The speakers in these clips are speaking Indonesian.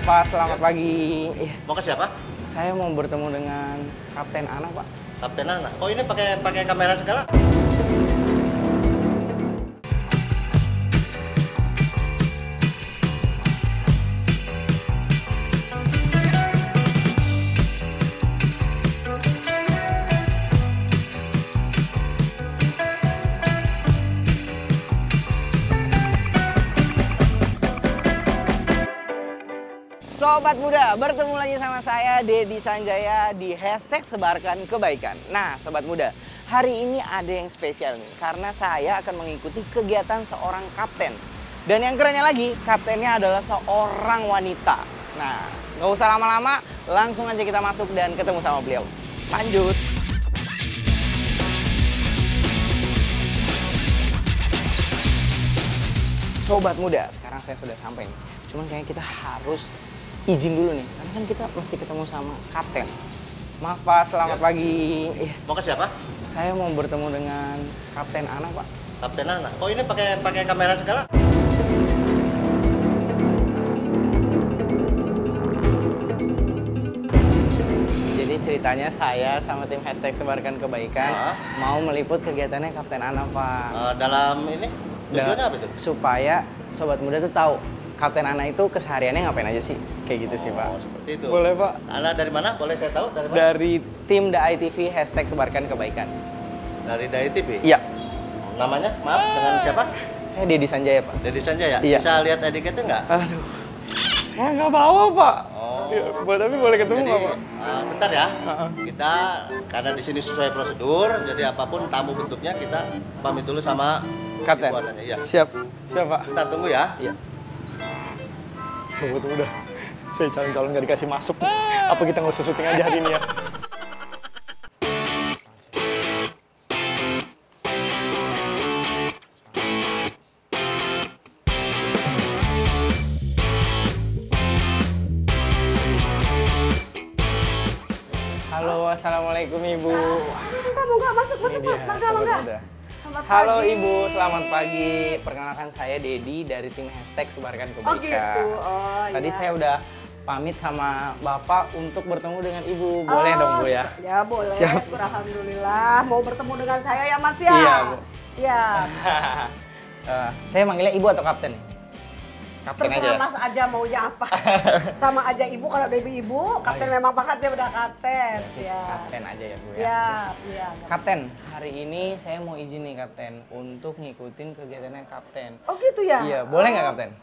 Maaf Pak, selamat pagi. Mau ke siapa? Saya mau bertemu dengan Kapten Ana Pak. Kapten Ana. Oh ini pakai kamera segala? Sobat muda, bertemu lagi sama saya Dedi Sanjaya di hashtag Sebarkan Kebaikan. Nah Sobat muda, hari ini ada yang spesial nih karena saya akan mengikuti kegiatan seorang kapten. Dan yang kerennya lagi, kaptennya adalah seorang wanita. Nah, nggak usah lama-lama, langsung aja kita masuk dan ketemu sama beliau. Lanjut. Sobat muda, sekarang saya sudah sampai nih. Cuman kayaknya kita harus izin dulu nih, karena kan kita mesti ketemu sama kapten. Maaf Pak, selamat pagi. Mau ke siapa? Saya mau bertemu dengan Kapten Ana Pak. Kapten Ana. Oh ini pakai kamera segala? Jadi ceritanya saya sama tim hashtag Sebarkan Kebaikan mau meliput kegiatannya Kapten Ana Pak. Dalam ini? Tujuannya apa itu? Supaya Sobat muda tuh tahu Kapten Ana itu kesehariannya ngapain aja sih? Kayak gitu sih Pak. Oh seperti itu. Boleh Pak? Ana dari mana? Boleh saya tahu dari mana? Dari tim DAI TV hashtag Sebarkan Kebaikan. Dari DAI TV? Iya. Namanya? Maaf, dengan siapa? Saya Dedi Sanjaya Pak. Dedi Sanjaya? Iya. Bisa lihat etiketnya nggak? Aduh, saya nggak bawa Pak. Oh. Ya, tapi boleh ketemu Jadi, nggak Pak? bentar ya. Kita karena di sini sesuai prosedur, jadi apapun tamu bentuknya kita pamit dulu sama Kapten. Ibu Ananya. Iya. Siap, siap Pak. Bentar tunggu ya. Iya. Sobat muda, saya calon-calon nggak dikasih masuk. Apa kita nggak usah syuting aja hari ini ya? Halo, assalamualaikum Ibu. Enggak, masuk Ini dia, mas, mangga. Sobat muda. Selamat Halo pagi. Ibu, selamat pagi. Perkenalkan saya Dedi dari tim hashtag Sebarkan Kebaikan. Oh gitu, oh Tadi iya. saya udah pamit sama Bapak untuk bertemu dengan Ibu. Boleh dong Bu ya? Ya boleh, Siap. syukur alhamdulillah. Mau bertemu dengan saya ya mas ya? Iya, Bu. Siap. Saya manggilnya Ibu atau Kapten? Kapten Terserah aja. mas aja maunya apa. Sama aja ibu, kalau udah ibu, kapten memang pangkat dia udah kapten. Siap. Kapten aja ya Bu ya? Siap, iya. Kapten, hari ini saya mau izin nih Kapten untuk ngikutin kegiatannya Kapten. Oh gitu ya? Iya, boleh nggak Kapten?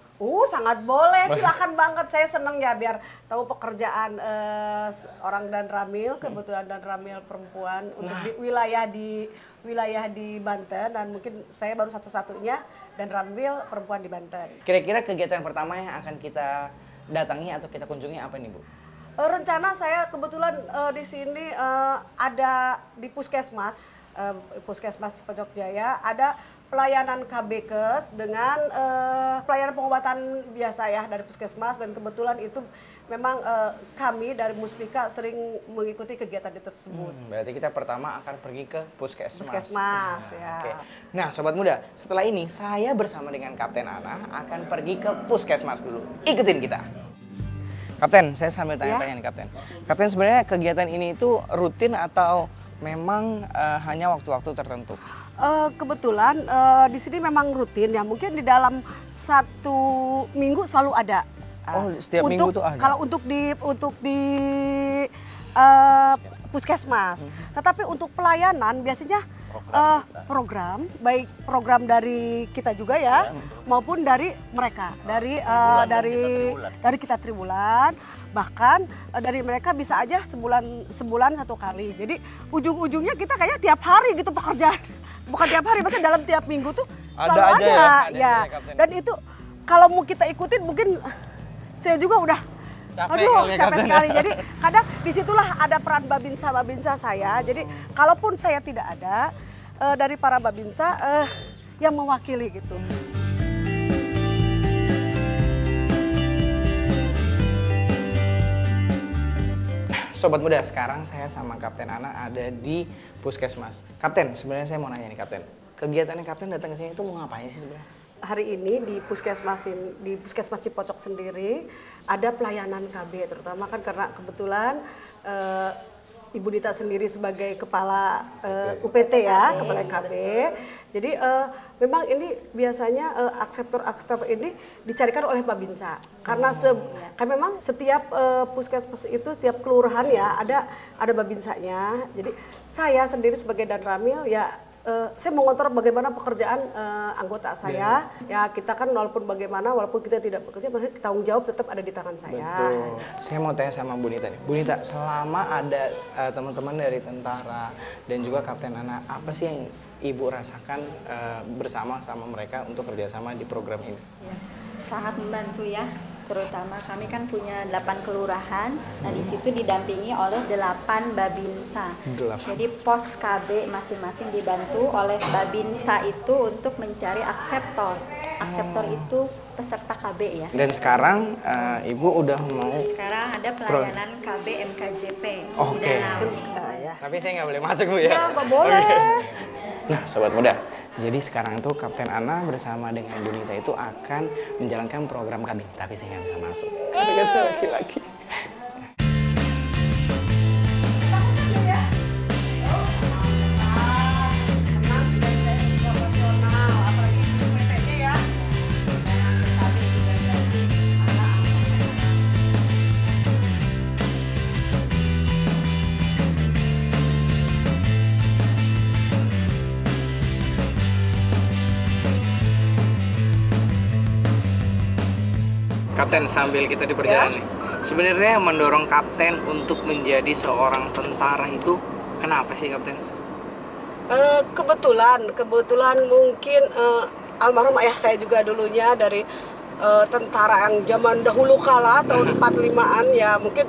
Sangat boleh, silakan banget. Saya seneng ya biar tahu pekerjaan orang dan Ramil, kebetulan dan Ramil perempuan untuk di wilayah di Banten, dan mungkin saya baru satu-satunya dan Ramil perempuan di Banten. Kira-kira kegiatan pertama yang akan kita datangi atau kita kunjungi apa nih Bu? Rencana saya kebetulan di sini ada di Puskesmas, Puskesmas Pojok Jaya, ada pelayanan KBKes dengan pelayanan pengobatan biasa ya dari Puskesmas, dan kebetulan itu memang kami dari Muspika sering mengikuti kegiatan itu tersebut. Berarti kita pertama akan pergi ke Puskesmas. Puskesmas ya. Oke. Nah Sobat muda, setelah ini saya bersama dengan Kapten Ana akan pergi ke Puskesmas dulu. Ikutin kita. Kapten, saya sambil tanya-tanya nih Kapten. Kapten, sebenarnya kegiatan ini itu rutin atau memang hanya waktu-waktu tertentu? Kebetulan di sini memang rutin ya, mungkin di dalam 1 minggu selalu ada. Oh, setiap minggu tuh ada? Kalau untuk di Puskesmas. Tetapi untuk pelayanan biasanya program, baik program dari kita juga ya, maupun dari mereka, dari kita Triwulan. Bahkan dari mereka bisa aja sebulan 1 kali. Jadi ujung-ujungnya kita kayak tiap hari gitu pekerjaan. Bukan tiap hari, maksudnya dalam tiap minggu tuh selalu Ada ada. aja Ya. ya, Kapten. Dan itu kalau mau kita ikutin mungkin saya juga udah capek sekali. Jadi kadang disitulah ada peran babinsa saya. Jadi kalaupun saya tidak ada, dari para babinsa yang mewakili gitu. Sobat muda, sekarang saya sama Kapten Ana ada di Puskesmas. Kapten, sebenarnya saya mau nanya nih Kapten. Kegiatannya Kapten datang ke sini itu mau ngapain sih sebenarnya? hari ini di Puskesmas Cipocok sendiri ada pelayanan KB, terutama kan karena kebetulan Ibu Dita sendiri sebagai kepala UPT ya, kepala KB. Jadi memang ini biasanya akseptor ini dicarikan oleh Babinsa. Karena kan memang setiap puskesmas itu, setiap kelurahan ya ada Babinsanya. Jadi saya sendiri sebagai Danramil ya saya mengontrol bagaimana pekerjaan anggota saya. Ya kita kan walaupun kita tidak bekerja, tanggung jawab tetap ada di tangan saya. Betul. Saya mau tanya sama Bu Nita nih. Bu Nita, selama ada teman-teman dari tentara dan juga Kapten Ana, apa sih yang Ibu rasakan bersama sama mereka untuk kerjasama di program ini? Ya, sangat membantu ya. Terutama kami kan punya 8 kelurahan, nah di situ didampingi oleh 8 Babinsa. Jadi pos KB masing-masing dibantu oleh Babinsa itu untuk mencari akseptor. Akseptor itu peserta KB ya. Dan sekarang Ibu udah mau... Sekarang ada pelayanan KB MKJP. Oke. Tapi saya nggak boleh masuk Bu ya? Ya nggak boleh. Nah Sobat Muda, jadi sekarang itu Kapten Ana bersama dengan Bu Nita itu akan menjalankan program KB. Tapi saya nggak bisa masuk, karena saya laki-laki. Kapten, sambil kita di perjalanan nih, sebenarnya mendorong Kapten untuk menjadi seorang tentara itu kenapa sih Kapten? Kebetulan mungkin almarhum ayah saya juga dulunya dari tentara yang zaman dahulu kala tahun 45-an ya, mungkin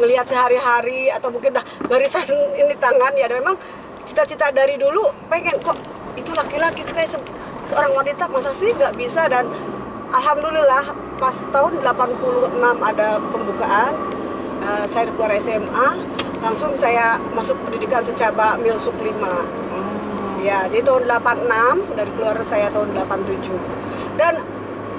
ngelihat sehari-hari atau mungkin dah garisan ini tangan ya, dan memang cita-cita dari dulu pengen kok itu laki-laki kayak seorang wanita masa sih nggak bisa. Dan alhamdulillah pas tahun 86 ada pembukaan, saya keluar SMA, langsung saya masuk pendidikan secaba Milsub 5. Ya, jadi tahun 86 dari keluar saya tahun 87. Dan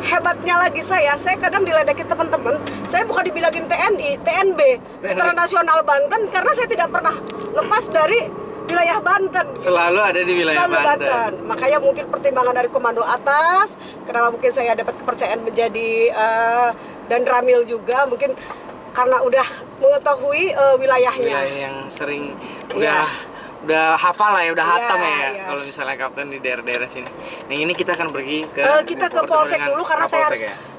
hebatnya lagi saya kadang diledekin teman-teman, saya bukan dibilangin TNI, TNB, Tentara Nasional Banten, karena saya tidak pernah lepas dari wilayah Banten. Selalu ada di wilayah Banten. Makanya mungkin pertimbangan dari komando atas, kenapa mungkin saya dapat kepercayaan menjadi Danramil juga, mungkin karena udah mengetahui wilayahnya. Wilayah yang sering udah hafal lah ya, udah hatam ya. Kalau misalnya Kapten di daerah-daerah sini. Nah ini kita akan pergi ke Polsek dulu karena saya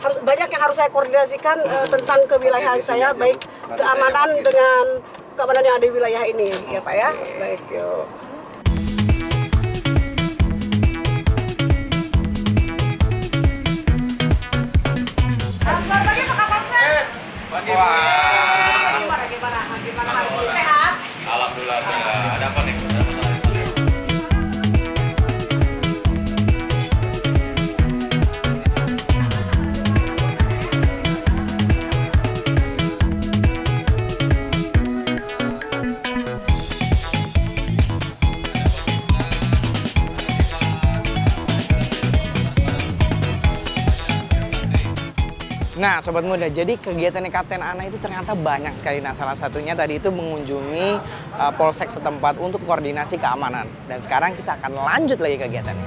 harus banyak yang harus saya koordinasikan tentang kewilayahan saya, baik keamanan dengan keamanan yang ada di wilayah ini, ya Pak ya. Baik, yuk. Gimana hari ini? Sehat? Alhamdulillah. Ada apa nih? Nah, Sobat Muda, jadi kegiatannya Kapten Ana itu ternyata banyak sekali. Nah, salah satunya tadi itu mengunjungi polsek setempat untuk koordinasi keamanan. Dan sekarang kita akan lanjut lagi kegiatannya.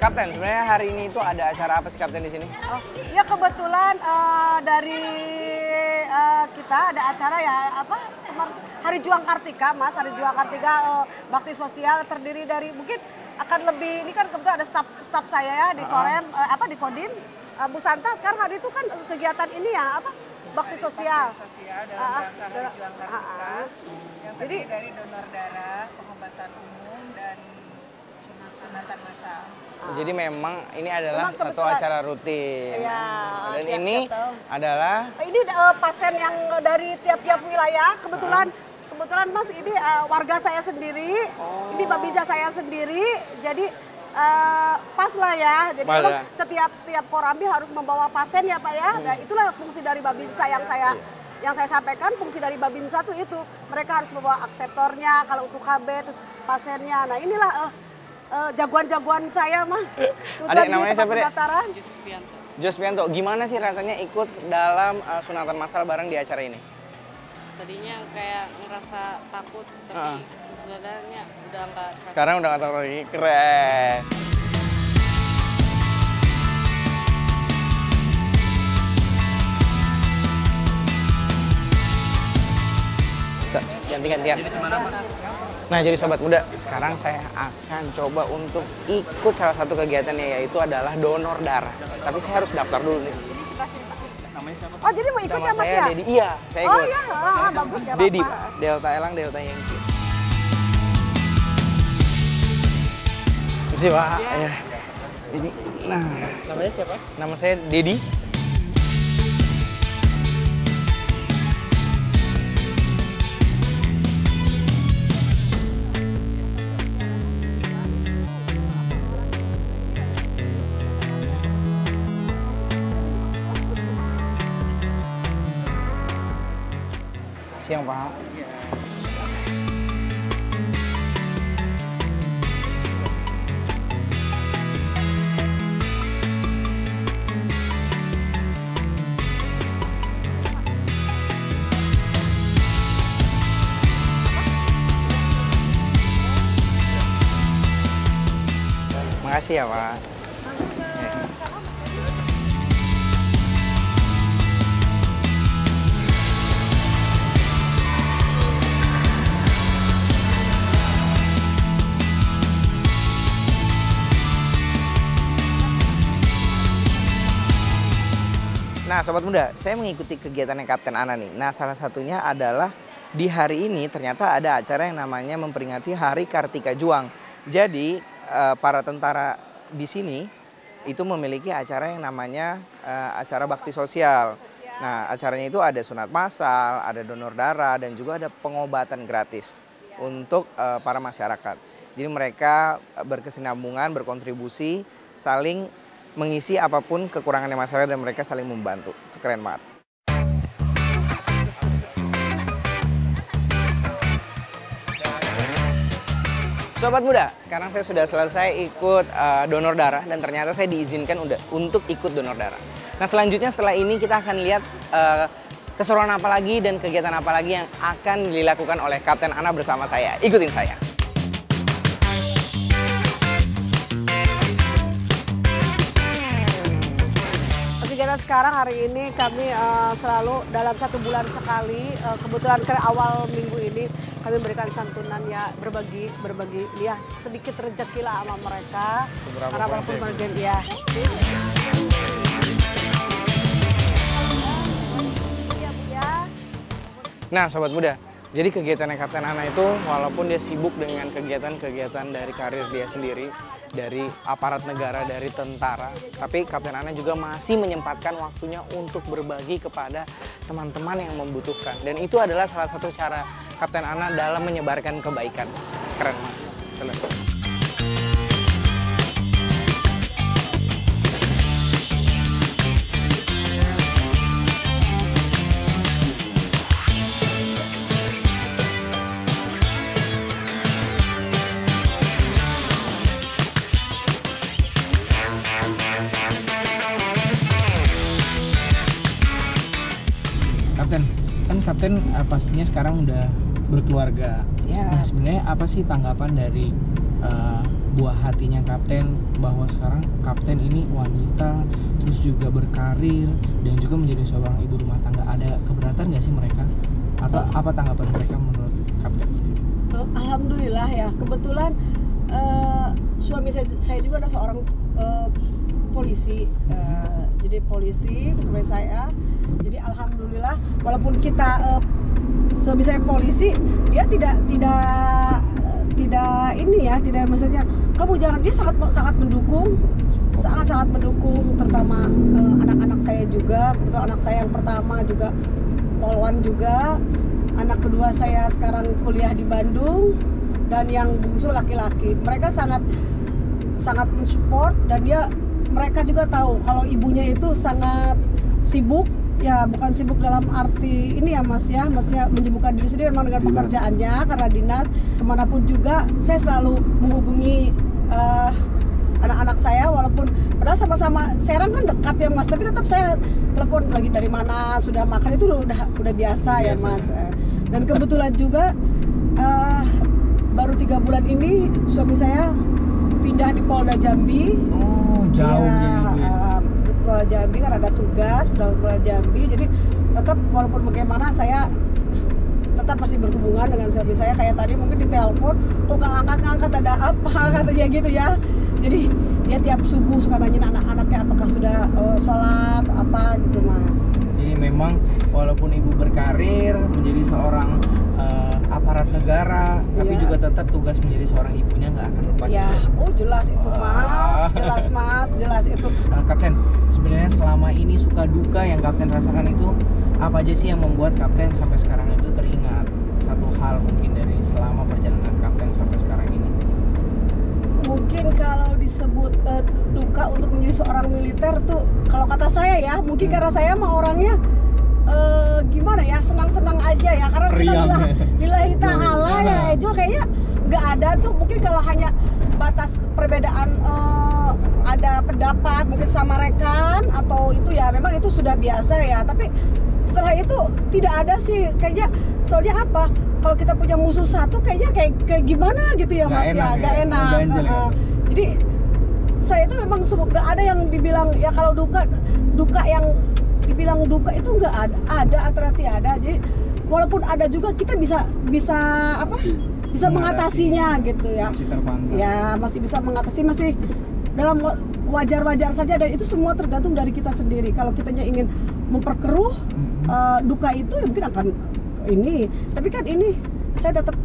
Kapten, sebenarnya hari ini itu ada acara apa sih Kapten di sini? Oh, ya kebetulan dari kita ada acara ya Hari Juang Kartika, Mas. Hari Juang Kartika bakti sosial terdiri dari mungkin akan lebih, ini kan kebetulan ada staf saya ya di Korem di Kodim. Bu Santa sekarang hari itu kan kegiatan ini ya bakti sosial. Bakti sosial dalam rangka Hari Juang Kartika yang terdiri dari donor darah, pengobatan umum dan sunatan massal. Jadi memang ini adalah satu acara rutin. Ya, dan ini adalah pasien yang dari tiap-tiap wilayah. Kebetulan Mas ini warga saya sendiri, ini Babinsa saya sendiri. Jadi pas lah ya. Jadi setiap Korambi harus membawa pasien ya Pak ya. Nah, itulah fungsi dari Babinsa yang saya yang saya sampaikan fungsi dari Babinsa itu mereka harus membawa akseptornya kalau untuk KB terus pasiennya. Nah inilah jagoan-jagoan saya Mas. Adik namanya siapa dek? Jos Pianto. Gimana sih rasanya ikut dalam sunatan massal bareng di acara ini? Tadinya kayak ngerasa takut, tapi sesudahnya udah nggak. Sekarang udah nggak takut lagi, keren. Ganti-gantian. Nah jadi sobat muda, sekarang saya akan coba untuk ikut salah satu kegiatannya, yaitu adalah donor darah. Tapi saya harus daftar dulu nih. Namanya siapa? Oh jadi mau ikut ya Mas ya? Dedi. Iya, saya ikut. Oh iya, bagus ya Dedi, Pak. Delta Elang, Delta Yankee. Terima kasih Pak. Ya. Ini, nah. Namanya siapa? Nama saya Dedi. Siang Pak. Makasih ya Pak. Nah Sobat Muda, saya mengikuti kegiatannya Kapten Ana nih. Nah salah satunya adalah di hari ini ternyata ada acara yang namanya memperingati Hari Kartika Juang. Jadi para tentara di sini itu memiliki acara yang namanya acara bakti sosial. Nah acaranya itu ada sunat massal, ada donor darah, dan juga ada pengobatan gratis untuk para masyarakat. Jadi mereka berkesinambungan, berkontribusi, saling mengisi apapun kekurangannya masyarakat dan mereka saling membantu. Itu keren banget. Sobat Muda, sekarang saya sudah selesai ikut donor darah dan ternyata saya diizinkan untuk ikut donor darah. Nah selanjutnya setelah ini kita akan lihat keseruan apa lagi dan kegiatan apa lagi yang akan dilakukan oleh Kapten Ana bersama saya. Ikutin saya. Kegiatan sekarang hari ini kami selalu dalam 1 bulan sekali, kebetulan ke awal minggu ini kami berikan santunan ya, berbagi ya sedikit rezeki lah sama mereka. Karena walaupun mereka ya. Nah Sobat Muda, jadi kegiatannya Kapten Ana itu walaupun dia sibuk dengan kegiatan-kegiatan dari karir dia sendiri, dari aparat negara, dari tentara, tapi Kapten Ana juga masih menyempatkan waktunya untuk berbagi kepada teman-teman yang membutuhkan. Dan itu adalah salah satu cara Kapten Ana dalam menyebarkan kebaikan. Keren banget. Kapten pastinya sekarang udah berkeluarga. Nah sebenarnya apa sih tanggapan dari buah hatinya Kapten bahwa sekarang Kapten ini wanita, terus juga berkarir dan juga menjadi seorang ibu rumah tangga? Ada keberatan nggak sih mereka? Atau apa tanggapan mereka menurut Kapten? Alhamdulillah ya, kebetulan suami saya juga adalah seorang polisi. Jadi polisi suami saya. Jadi alhamdulillah walaupun kita suami saya polisi, dia tidak ini ya, tidak maksudnya kamu jangan, dia sangat mendukung, sangat mendukung, terutama anak-anak saya juga. Kebetulan anak saya yang pertama juga polwan juga, anak kedua saya sekarang kuliah di Bandung, dan yang bungsu laki-laki. Mereka sangat mensupport dan mereka juga tahu kalau ibunya itu sangat sibuk ya bukan sibuk dalam arti ini ya Mas ya, maksudnya menyibukkan diri sendiri memang dengan pekerjaannya karena dinas. Kemanapun juga saya selalu menghubungi anak-anak saya, walaupun padahal sama-sama Serang kan dekat ya Mas, tapi tetap saya telepon lagi dari mana, sudah makan, itu udah biasa ya Mas. Dan kebetulan juga baru 3 bulan ini suami saya pindah di Polda Jambi. Oh, jauh ya, Polda Jambi kan ada tugas Polda Jambi, jadi tetap walaupun bagaimana saya tetap masih berhubungan dengan suami saya. Kayak tadi mungkin di telepon kok gak ngangkat-ngangkat, ada apa katanya gitu ya. Jadi dia tiap subuh suka nanyain anak-anaknya apakah sudah sholat apa gitu Mas. Jadi memang walaupun ibu berkarir menjadi seorang aparat negara, tapi juga tetap tugas menjadi seorang ibunya nggak akan lepas. Ya, oh jelas itu Mas, jelas Mas, jelas itu. Kapten, sebenarnya selama ini suka duka yang Kapten rasakan itu apa aja sih yang membuat Kapten sampai sekarang itu teringat satu hal mungkin dari selama perjalanan Kapten sampai sekarang ini? Mungkin kalau disebut duka untuk menjadi seorang militer tuh, kalau kata saya ya, mungkin karena saya mah orangnya gimana ya, senang-senang aja ya, karena kita lillahi ta'ala ya, Ejo kayaknya nggak ada tuh, mungkin kalau hanya batas perbedaan ada pendapat mungkin sama rekan atau itu ya memang itu sudah biasa ya, tapi setelah itu tidak ada sih kayaknya. Soalnya apa, kalau kita punya musuh satu kayaknya kayak gimana gitu ya Mas ya, nggak enak. Jadi saya itu memang nggak ada yang dibilang ya, kalau duka yang dibilang duka itu nggak ada alternatif ada. Jadi walaupun ada juga kita bisa mengatasinya gitu ya. Masih terpantau. Ya masih bisa mengatasi, masih dalam wajar-wajar saja, dan itu semua tergantung dari kita sendiri. Kalau kitanya ingin memperkeruh duka itu ya mungkin akan ini, tapi kan ini saya tetap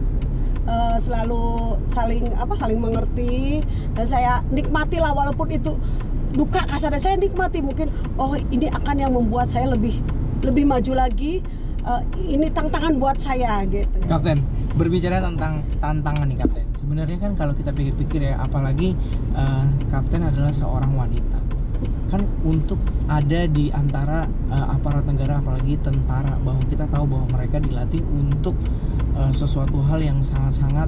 selalu saling mengerti, dan saya nikmati lah walaupun itu duka kasarnya, saya nikmati. Mungkin oh ini akan yang membuat saya lebih maju lagi, ini tantangan buat saya gitu. Kapten, berbicara tentang tantangan nih Kapten, sebenarnya kan kalau kita pikir-pikir ya, apalagi Kapten adalah seorang wanita, kan untuk ada di antara aparat negara apalagi tentara, bahwa kita tahu bahwa mereka dilatih untuk sesuatu hal yang sangat-sangat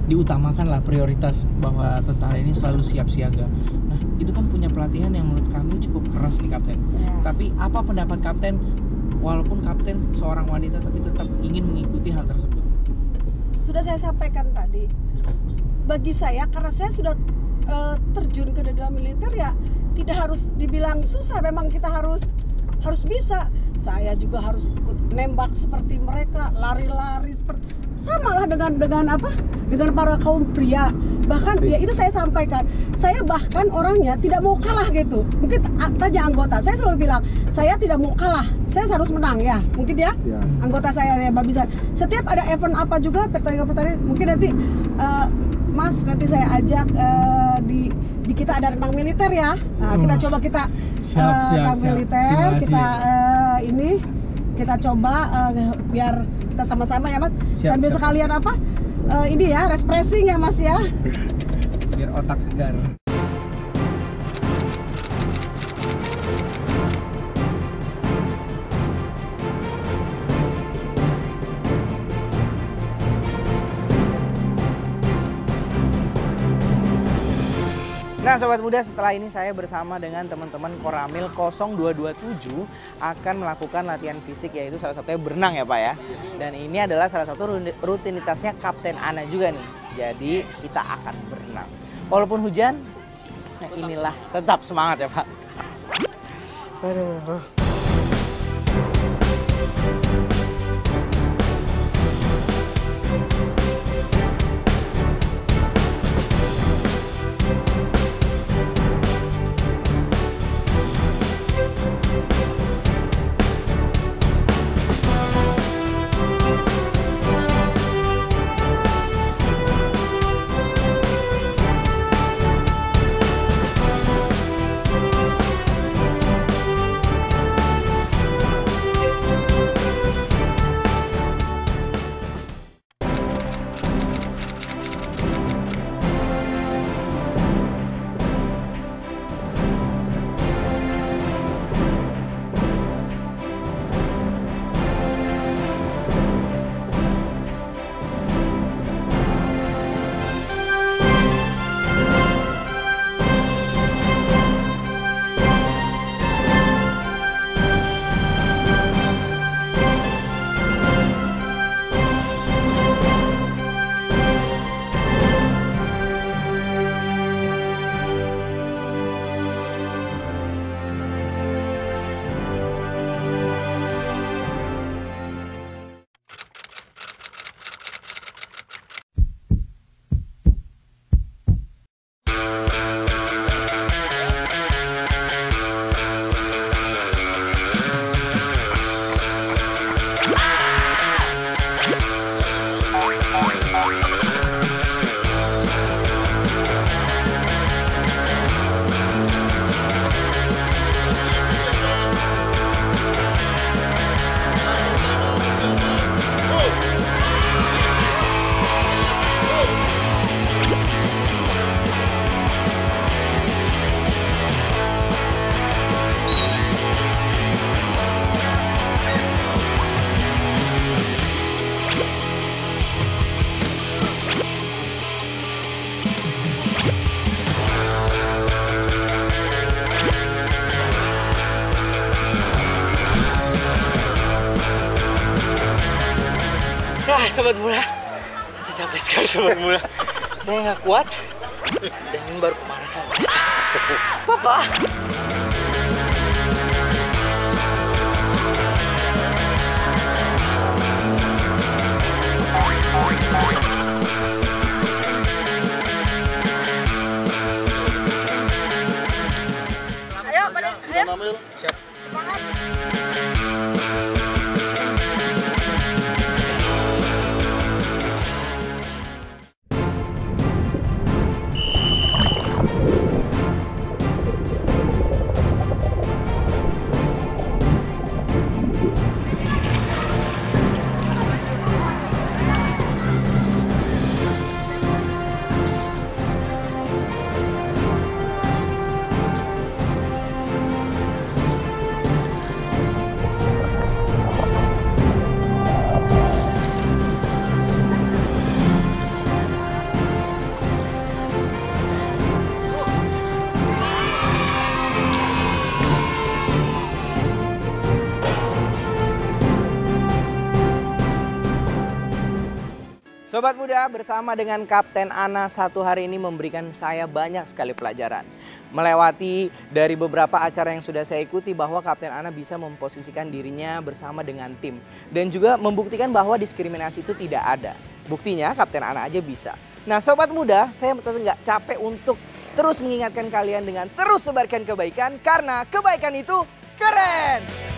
diutamakan lah, prioritas bahwa tentara ini selalu siap siaga. Nah itu kan punya pelatihan yang menurut kami cukup keras nih Kapten. Tapi apa pendapat Kapten, walaupun Kapten seorang wanita tapi tetap ingin mengikuti hal tersebut? Sudah saya sampaikan tadi, bagi saya karena saya sudah terjun ke dunia militer ya, tidak harus dibilang susah, memang kita harus bisa. Saya juga harus ikut nembak seperti mereka, lari-lari seperti sama lah dengan para kaum pria. Bahkan ya itu saya sampaikan, saya bahkan orangnya tidak mau kalah gitu. Mungkin tanya anggota, saya selalu bilang saya tidak mau kalah, saya harus menang ya. Mungkin ya anggota saya ya Babisan, setiap ada event apa juga, pertandingan mungkin nanti Mas nanti saya ajak di kita ada renang militer ya. Nah, kita coba renang militer, kita kita coba biar kita sama-sama ya Mas. Sambil sekalian ini ya, refreshing ya Mas ya. Biar otak segar. Nah Sobat Muda, setelah ini saya bersama dengan teman-teman Koramil 0227 akan melakukan latihan fisik, yaitu salah satunya berenang ya Pak ya. Dan ini adalah salah satu rutinitasnya Kapten Ana juga nih. Jadi kita akan berenang. Walaupun hujan, nah inilah tetap semangat ya Pak. Aduh. Sobat Muda, saya capek sekali Sobat Muda. Saya nggak kuat dan ini baru pemanasan. Papa. Ayo, balik. Ayo. Siap. Semangat. Sobat Muda, bersama dengan Kapten Ana satu hari ini memberikan saya banyak sekali pelajaran. Melewati dari beberapa acara yang sudah saya ikuti bahwa Kapten Ana bisa memposisikan dirinya bersama dengan tim. Dan juga membuktikan bahwa diskriminasi itu tidak ada. Buktinya Kapten Ana aja bisa. Nah Sobat Muda, saya tetap nggak capek untuk terus mengingatkan kalian dengan terus sebarkan kebaikan. Karena kebaikan itu keren!